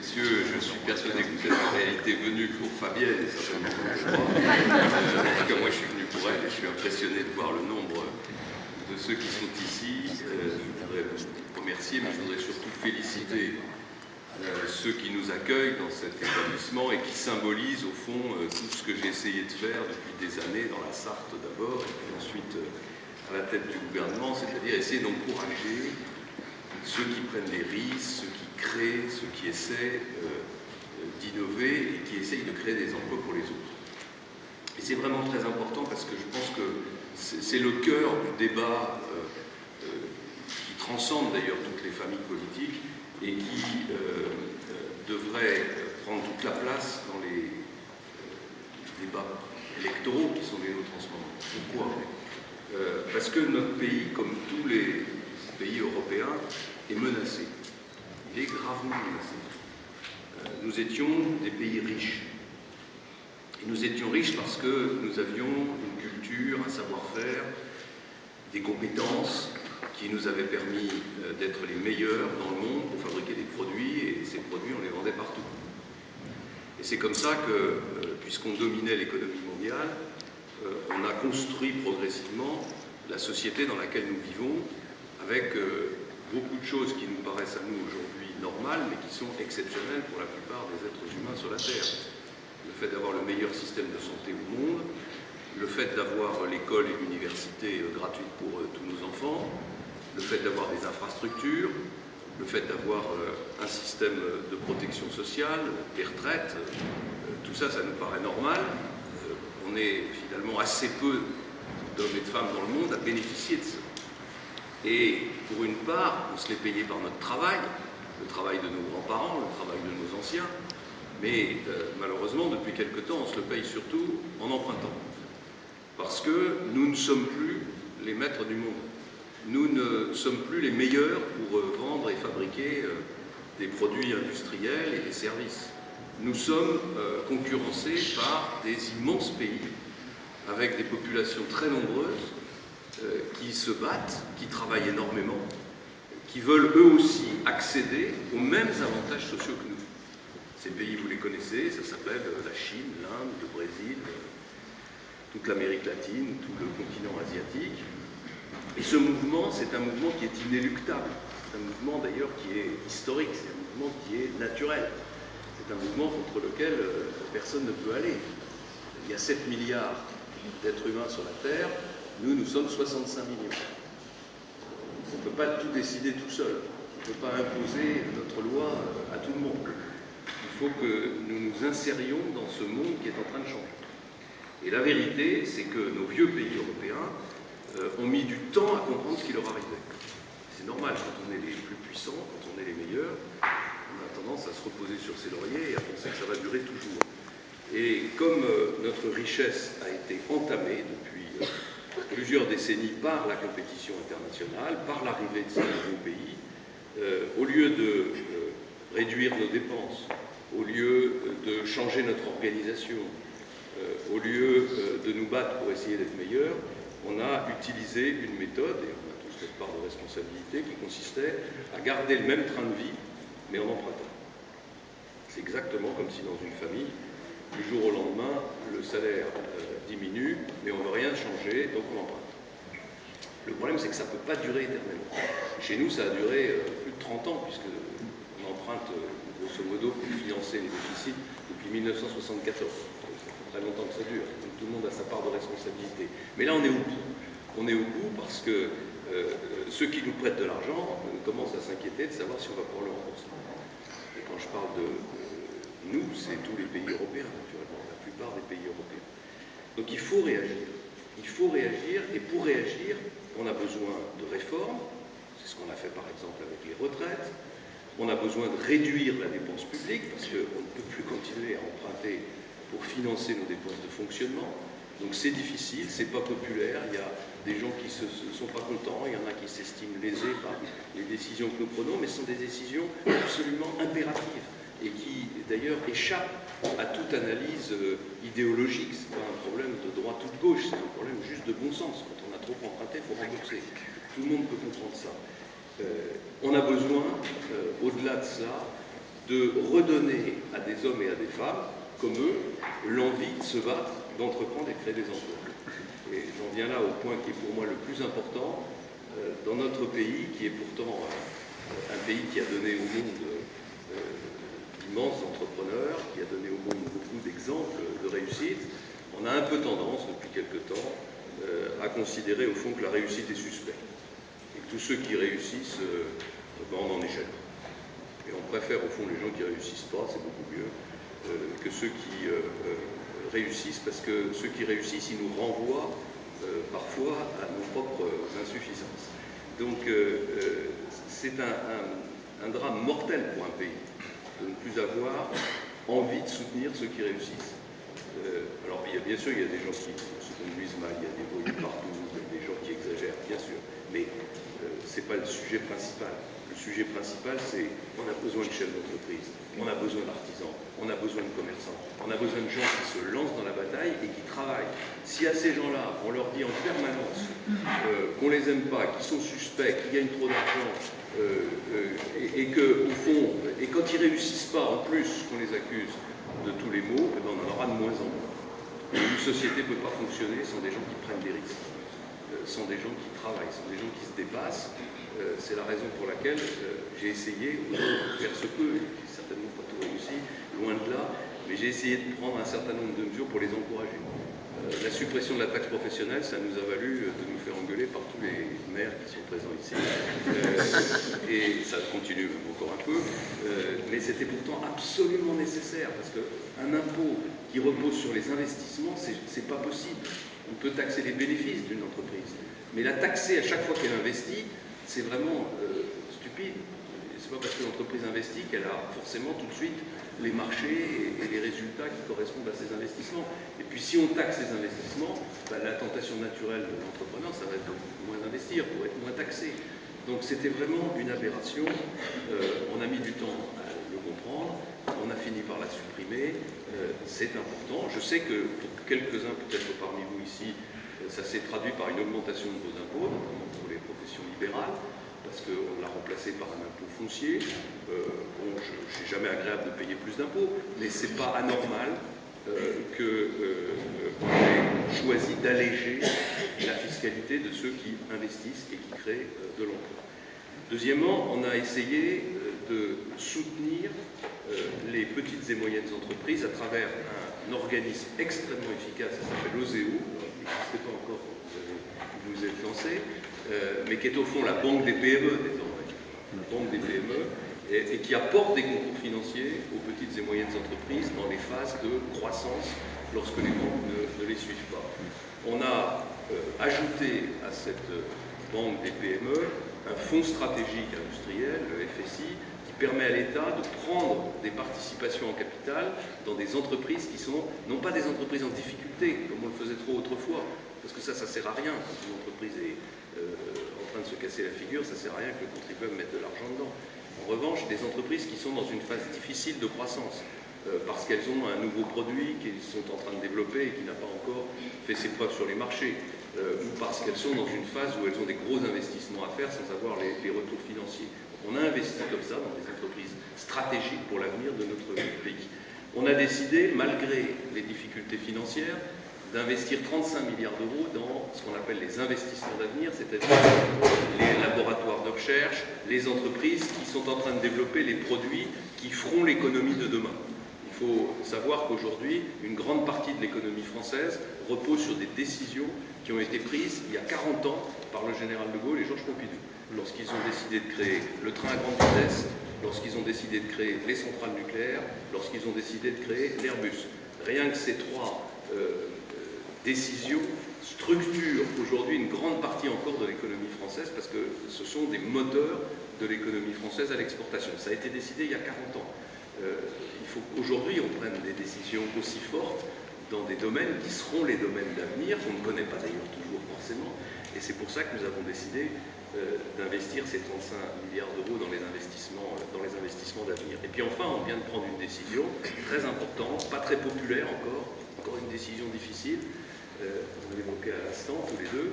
messieurs, je suis persuadé que vous êtes en réalité venus pour Fabienne, et certainement pas pour moi. En tout cas, moi, je suis venu pour elle et je suis impressionné de voir le nombre de ceux qui sont ici. Je voudrais vous remercier, mais je voudrais surtout féliciter ceux qui nous accueillent dans cet établissement et qui symbolisent, au fond, tout ce que j'ai essayé de faire depuis des années dans la Sarthe d'abord, et puis ensuite à la tête du gouvernement, c'est-à-dire essayer d'encourager ceux qui prennent des risques, ceux qui créent, ceux qui essaient d'innover et qui essayent de créer des emplois pour les autres. Et c'est vraiment très important parce que je pense que c'est le cœur du débat qui transcende d'ailleurs toutes les familles politiques et qui devrait prendre toute la place dans les débats électoraux qui sont les nôtres en ce moment. Pourquoi ? Parce que notre pays, comme tous les pays européens, est menacé. Il est gravement menacé. Nous étions des pays riches. Et nous étions riches parce que nous avions une culture, un savoir-faire, des compétences qui nous avaient permis d'être les meilleurs dans le monde pour fabriquer des produits, et ces produits, on les vendait partout. Et c'est comme ça que, puisqu'on dominait l'économie mondiale, on a construit progressivement la société dans laquelle nous vivons, avec beaucoup de choses qui nous paraissent à nous aujourd'hui normales, mais qui sont exceptionnelles pour la plupart des êtres humains sur la Terre. Le fait d'avoir le meilleur système de santé au monde, le fait d'avoir l'école et l'université gratuites pour tous nos enfants, le fait d'avoir des infrastructures, le fait d'avoir un système de protection sociale, des retraites, tout ça, ça nous paraît normal. On est finalement assez peu d'hommes et de femmes dans le monde à bénéficier de ça. Et pour une part, on se l'est payé par notre travail, le travail de nos grands-parents, le travail de nos anciens, mais malheureusement, depuis quelque temps, on se le paye surtout en empruntant. Parce que nous ne sommes plus les maîtres du monde. Nous ne sommes plus les meilleurs pour vendre et fabriquer des produits industriels et des services. Nous sommes concurrencés par des immenses pays avec des populations très nombreuses qui se battent, qui travaillent énormément, qui veulent eux aussi accéder aux mêmes avantages sociaux que nous. Ces pays, vous les connaissez, ça s'appelle la Chine, l'Inde, le Brésil, toute l'Amérique latine, tout le continent asiatique. Et ce mouvement, c'est un mouvement qui est inéluctable. C'est un mouvement d'ailleurs qui est historique, c'est un mouvement qui est naturel. C'est un mouvement contre lequel personne ne peut aller. Il y a 7 milliards d'êtres humains sur la Terre, nous sommes 65 millions. On ne peut pas tout décider tout seul. On ne peut pas imposer notre loi à tout le monde. Il faut que nous nous insérions dans ce monde qui est en train de changer. Et la vérité, c'est que nos vieux pays européens ont mis du temps à comprendre ce qui leur arrivait. C'est normal, quand on est les plus puissants, quand on est les meilleurs, on a tendance à se reposer sur ses lauriers et à penser que ça va durer toujours. Et comme notre richesse a été entamée depuis plusieurs décennies par la compétition internationale, par l'arrivée de ces nouveaux pays, au lieu de réduire nos dépenses, au lieu de changer notre organisation, au lieu de nous battre pour essayer d'être meilleurs, on a utilisé une méthode, et on a tous notre part de responsabilité, qui consistait à garder le même train de vie, mais en empruntant. C'est exactement comme si dans une famille, du jour au lendemain, le salaire diminue, mais on ne veut rien changer, donc on emprunte. Le problème, c'est que ça ne peut pas durer éternellement. Chez nous, ça a duré plus de 30 ans, puisqu'on emprunte grosso modo pour financer les déficits depuis 1974. Ça fait très longtemps que ça dure, donc tout le monde a sa part de responsabilité. Mais là, on est au bout. On est au bout parce que ceux qui nous prêtent de l'argent commencent à s'inquiéter de savoir si on va pouvoir le rembourser. Et quand je parle de nous, c'est tous les pays européens, naturellement, la plupart des pays européens. Donc il faut réagir. Il faut réagir, et pour réagir, on a besoin de réformes. C'est ce qu'on a fait par exemple avec les retraites. On a besoin de réduire la dépense publique, parce qu'on ne peut plus continuer à emprunter pour financer nos dépenses de fonctionnement. Donc c'est difficile, c'est pas populaire, il y a des gens qui ne sont pas contents, il y en a qui s'estiment lésés par les décisions que nous prenons, mais ce sont des décisions absolument impératives et qui d'ailleurs échappent à toute analyse idéologique. Ce n'est pas un problème de droite ou de gauche, c'est un problème juste de bon sens. Quand on a trop emprunté, il faut rembourser. Tout le monde peut comprendre ça. On a besoin, au-delà de cela, de redonner à des hommes et à des femmes, comme eux, l'envie de se battre, d'entreprendre et de créer des emplois. Et j'en viens là au point qui est pour moi le plus important. Dans notre pays, qui est pourtant un pays qui a donné au monde d'immenses entrepreneurs, qui a donné au monde beaucoup d'exemples de réussite, on a un peu tendance, depuis quelque temps, à considérer au fond que la réussite est suspecte. Et que tous ceux qui réussissent, on en est jaloux. Et on préfère au fond les gens qui ne réussissent pas, c'est beaucoup mieux, que ceux qui réussissent, parce que ceux qui réussissent, ils nous renvoient parfois à nos propres insuffisances. Donc c'est un drame mortel pour un pays de ne plus avoir envie de soutenir ceux qui réussissent. Alors bien sûr, il y a des gens qui se conduisent mal, il y a des voyous partout, il y a des gens qui exagèrent, bien sûr, mais ce n'est pas le sujet principal. Le sujet principal, c'est qu'on a besoin de chefs d'entreprise, on a besoin d'artisans, on a besoin de commerçants, on a besoin de gens qui se lancent dans la bataille et qui travaillent. Si à ces gens-là, on leur dit en permanence qu'on les aime pas, qu'ils sont suspects, qu'ils gagnent trop d'argent, et que, au fond, et quand ils réussissent pas, en plus qu'on les accuse de tous les maux, eh ben on en aura de moins en moins. Une société ne peut pas fonctionner sans des gens qui prennent des risques, sans des gens qui travaillent, sans des gens qui se dépassent. C'est la raison pour laquelle j'ai essayé, de faire ce peu, et j'ai certainement pas tout réussi, loin de là, mais j'ai essayé de prendre un certain nombre de mesures pour les encourager. La suppression de la taxe professionnelle, ça nous a valu de nous faire engueuler par tous les maires qui sont présents ici. Et ça continue même encore un peu. Mais c'était pourtant absolument nécessaire, parce qu'un impôt qui repose sur les investissements, c'est pas possible. On peut taxer les bénéfices d'une entreprise, mais la taxer à chaque fois qu'elle investit, c'est vraiment stupide. C'est pas parce que l'entreprise investit qu'elle a forcément tout de suite les marchés et les résultats qui correspondent à ces investissements. Et puis si on taxe les investissements, la tentation naturelle de l'entrepreneur, ça va être de moins investir pour être moins taxé. Donc c'était vraiment une aberration. On a mis du temps à le comprendre, on a fini par la supprimer. C'est important. Je sais que pour quelques-uns, peut-être parmi vous ici, ça s'est traduit par une augmentation de vos impôts, notamment pour les professions libérales, parce qu'on l'a remplacé par un impôt foncier. Bon, je suis jamais agréable de payer plus d'impôts, mais c'est pas anormal qu'on ait choisi d'alléger la fiscalité de ceux qui investissent et qui créent de l'emploi. Deuxièmement, on a essayé de soutenir les petites et moyennes entreprises à travers un organisme extrêmement efficace, ça s'appelle OSEO, il n'existe pas encore quand vous êtes lancé, mais qui est au fond la banque des PME désormais, la banque des PME, et qui apporte des concours financiers aux petites et moyennes entreprises dans les phases de croissance lorsque les banques ne les suivent pas. On a ajouté à cette banque des PME un fonds stratégique industriel, le FSI, qui permet à l'État de prendre des participations en capital dans des entreprises qui sont, non pas des entreprises en difficulté, comme on le faisait trop autrefois, parce que ça ne sert à rien. Quand une entreprise est en train de se casser la figure, ça ne sert à rien que le contribuable mette de l'argent dedans. En revanche, des entreprises qui sont dans une phase difficile de croissance, parce qu'elles ont un nouveau produit qu'ils sont en train de développer et qui n'a pas encore fait ses preuves sur les marchés, ou parce qu'elles sont dans une phase où elles ont des gros investissements à faire sans avoir les retours financiers. On a investi comme ça dans des entreprises stratégiques pour l'avenir de notre pays. On a décidé, malgré les difficultés financières, d'investir 35 milliards d'euros dans ce qu'on appelle les investissements d'avenir, c'est-à-dire les laboratoires de recherche, les entreprises qui sont en train de développer les produits qui feront l'économie de demain. Il faut savoir qu'aujourd'hui, une grande partie de l'économie française repose sur des décisions qui ont été prises il y a 40 ans par le général de Gaulle et Georges Pompidou, lorsqu'ils ont décidé de créer le train à grande vitesse, lorsqu'ils ont décidé de créer les centrales nucléaires, lorsqu'ils ont décidé de créer l'Airbus. Rien que ces trois décisions structurent aujourd'hui une grande partie encore de l'économie française, parce que ce sont des moteurs de l'économie française à l'exportation. Ça a été décidé il y a 40 ans. Il faut qu'aujourd'hui on prenne des décisions aussi fortes dans des domaines qui seront les domaines d'avenir, qu'on ne connaît pas d'ailleurs toujours forcément, et c'est pour ça que nous avons décidé d'investir ces 35 milliards d'euros dans les investissements d'avenir. Et puis enfin, on vient de prendre une décision très importante, pas très populaire encore une décision difficile, on l'évoquait à l'instant tous les deux,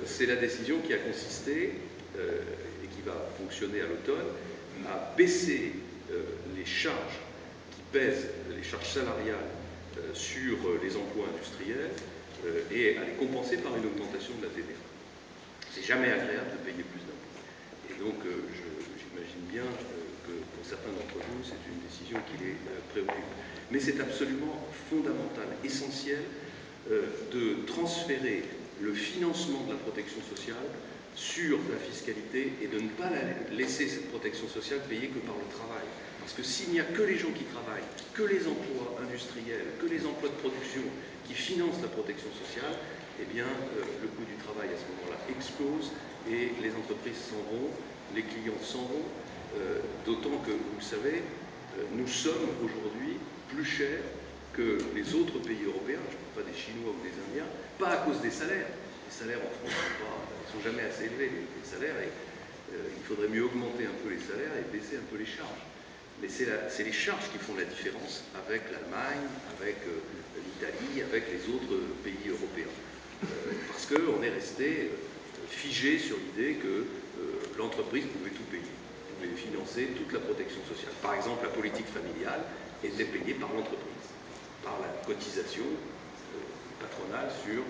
c'est la décision qui a consisté, et qui va fonctionner à l'automne, à baisser les charges qui pèsent, les charges salariales sur les emplois industriels et à les compenser par une augmentation de la TVA. C'est jamais agréable de payer plus d'impôts. Et donc, j'imagine bien que pour certains d'entre vous, c'est une décision qui les préoccupe. Mais c'est absolument fondamental, essentiel, de transférer le financement de la protection sociale sur la fiscalité et de ne pas laisser cette protection sociale payée que par le travail. Parce que s'il n'y a que les gens qui travaillent, que les emplois industriels, que les emplois de production qui financent la protection sociale, eh bien, le coût du travail à ce moment-là explose et les entreprises s'en vont, les clients s'en vont, d'autant que, vous le savez, nous sommes aujourd'hui plus chers que les autres pays européens, je ne parle pas des Chinois ou des Indiens, pas à cause des salaires. Les salaires en France ne sont jamais assez élevés, les salaires, et il faudrait mieux augmenter un peu les salaires et baisser un peu les charges. Mais c'est les charges qui font la différence avec l'Allemagne, avec l'Italie, avec les autres pays européens. Parce qu'on est resté figé sur l'idée que l'entreprise pouvait tout payer, pouvait financer toute la protection sociale. Par exemple, la politique familiale était payée par l'entreprise, par la cotisation patronale sur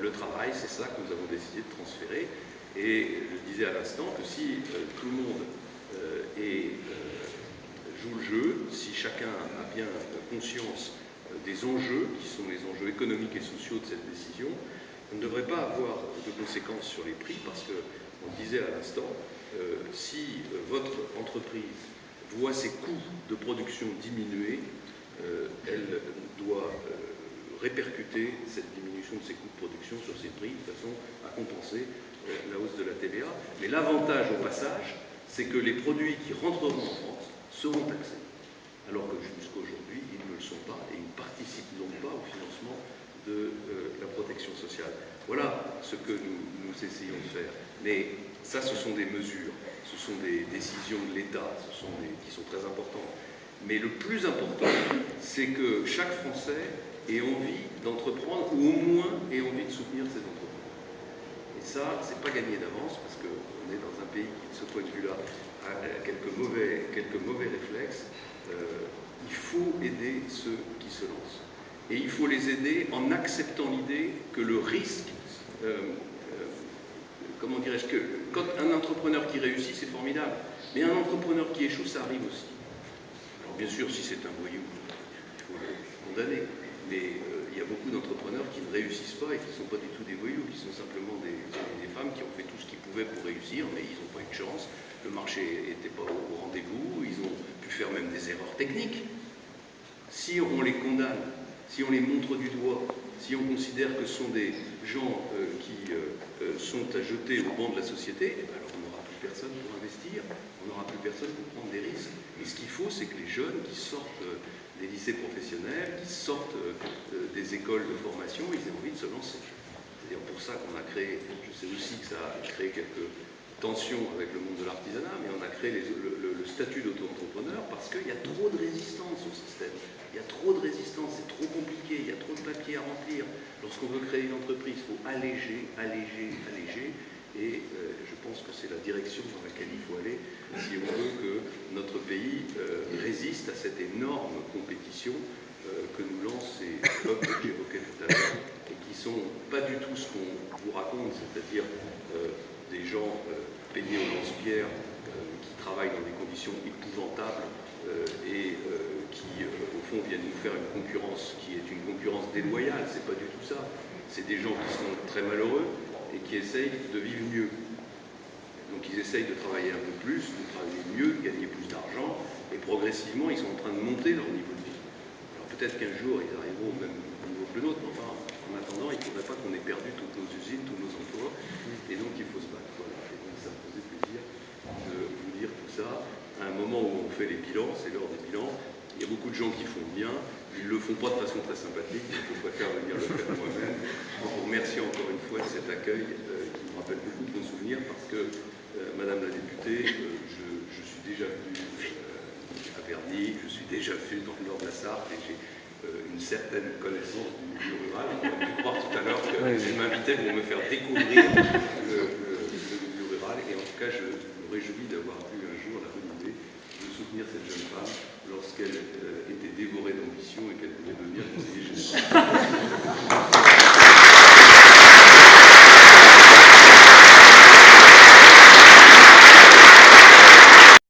le travail. C'est ça que nous avons décidé de transférer. Et je disais à l'instant que si tout le monde joue le jeu, si chacun a bien conscience des enjeux, qui sont les enjeux économiques et sociaux de cette décision, on ne devrait pas avoir de conséquences sur les prix, parce qu'on disait à l'instant, si votre entreprise voit ses coûts de production diminuer, elle doit répercuter cette diminution de ses coûts de production sur ses prix, de façon à compenser la hausse de la TVA. Mais l'avantage au passage, c'est que les produits qui rentreront en France seront taxés, alors que jusqu'à aujourd'hui, ils ne le sont pas et ils ne participent donc pas au financement de la protection sociale. Voilà ce que nous essayons de faire. Mais ça, ce sont des mesures, ce sont des décisions de l'État, qui sont très importantes. Mais le plus important, c'est que chaque Français ait envie d'entreprendre, ou au moins ait envie de soutenir ses entrepreneurs. Et ça, c'est pas gagné d'avance, parce qu'on est dans un pays qui, de ce point de vue-là, a quelques mauvais réflexes. Il faut aider ceux qui se lancent. Et il faut les aider en acceptant l'idée que le risque, comment dirais-je, que quand un entrepreneur qui réussit, c'est formidable. Mais un entrepreneur qui échoue, ça arrive aussi. Alors bien sûr, si c'est un voyou, il faut le condamner. Mais il y a beaucoup d'entrepreneurs qui ne réussissent pas et qui ne sont pas du tout des voyous, qui sont simplement des femmes qui ont fait tout ce qu'ils pouvaient pour réussir, mais ils n'ont pas eu de chance. Le marché n'était pas au rendez-vous, ils ont pu faire même des erreurs techniques. Si on les condamne, si on les montre du doigt, si on considère que ce sont des gens qui sont à jeter au banc de la société, alors on n'aura plus personne pour investir, on n'aura plus personne pour prendre des risques. Et ce qu'il faut, c'est que les jeunes qui sortent des lycées professionnels, qui sortent des écoles de formation, ils aient envie de se lancer. C'est d'ailleurs pour ça qu'on a créé, je sais aussi que ça a créé quelques tensions avec le monde de l'artisanat, mais on a créé le statut d'auto-entrepreneur parce qu'il y a trop de résistance au système. Il y a trop de résistance, c'est trop compliqué, il y a trop de papiers à remplir. Lorsqu'on veut créer une entreprise, il faut alléger, alléger, alléger. Et je pense que c'est la direction dans laquelle il faut aller si on veut que notre pays résiste à cette énorme compétition que nous lancent ces peuples que j'évoquais tout à l'heure et qui ne sont pas du tout ce qu'on vous raconte, c'est-à-dire des gens peignés au lance-pierre qui travaillent dans des conditions épouvantables et qui, au fond, viennent nous faire une concurrence qui est une concurrence déloyale. C'est pas du tout ça. C'est des gens qui sont très malheureux et qui essayent de vivre mieux. Donc ils essayent de travailler un peu plus, de travailler mieux, de gagner plus d'argent, et progressivement ils sont en train de monter leur niveau de vie. Alors peut-être qu'un jour ils arriveront au même niveau que le nôtre, mais enfin, en attendant, il ne faudrait pas qu'on ait perdu toutes nos usines, tous nos emplois, et donc il faut se battre. Voilà. Et donc ça me faisait plaisir de vous dire tout ça. À un moment où on fait les bilans, c'est l'heure des bilans, il y a beaucoup de gens qui font bien, ils ne le font pas de façon très sympathique, donc je préfère venir le faire moi-même. Je vous remercie encore une fois de cet accueil qui me rappelle beaucoup de bons souvenirs, parce que Madame la députée, je suis déjà venu à Verny, je suis déjà venu dans le nord de la Sarthe et j'ai une certaine connaissance du milieu rural. On aurait pu croire tout à l'heure qu'elle m'invitait pour me faire découvrir le milieu rural, et en tout cas je me réjouis d'avoir eu un jour la bonne idée de soutenir cette jeune femme conseiller général.